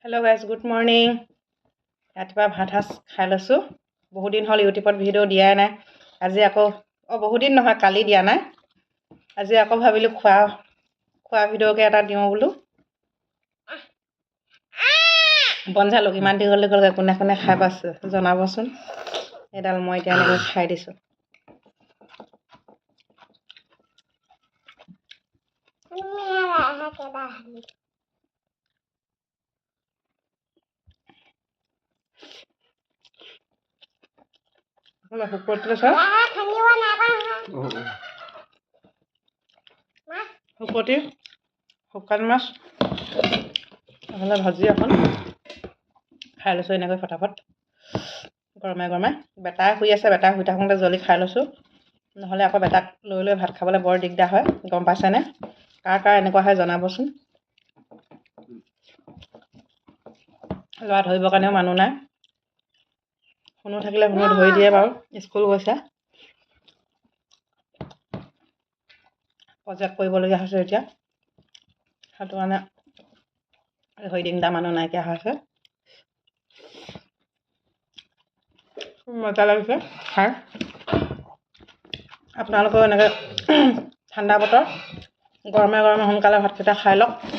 Hello' guys, good morning. ৰাতিপুৱা ভাত সাজ খাই লৈছোঁ। বহুত দিন হ'ল ইউটিউবত ভিডিঅ' দিয়াই নাই। আজি আকৌ বহুত দিন নহয়, কালি দিয়া নাই। আজি আকৌ ভাবিলোঁ খোৱা ভিডিঅ'কে এটা দিওঁ বোলো। বনঝালুক ইমান দীঘলকৈ কোনে কোনে খাই পাইছে জনাবচোন। এডাল মই এতিয়া এনেকৈ খাই দিছোঁ। শুকুৱতীটো চাওক, শুকতি শুকান মাছ নহ'লে ভাজি এখন খাই লৈছোঁ এনেকৈ ফটাফট গৰমে গৰমে। বেটাই শুই আছে, বেটাই শুই থাকোঁতে জলদি খাই লৈছোঁ, নহ'লে আকৌ বেটাক লৈ লৈ ভাত খাবলৈ বৰ দিগদাৰ হয়। গম পাইছেনে? কাৰ এনেকুৱা হয় জনাবচোন। ল'ৰা ধৰিবৰ কাৰণেও মানুহ নাই। শুনো থাকিলে শুনো ধৰি দিয়ে বাৰু। স্কুল গৈছে, প্ৰজেক্ট কৰিবলগীয়া হৈছে এতিয়া। সেইটো কাৰণে ধৰি দিনটা মানুহ নাইকিয়া হৈছে। মজা লাগিছে খাই। আপোনালোকেও এনেকৈ ঠাণ্ডা বতৰ গৰমে গৰমে সোনকালে ভাতকেইটা খাই লওক।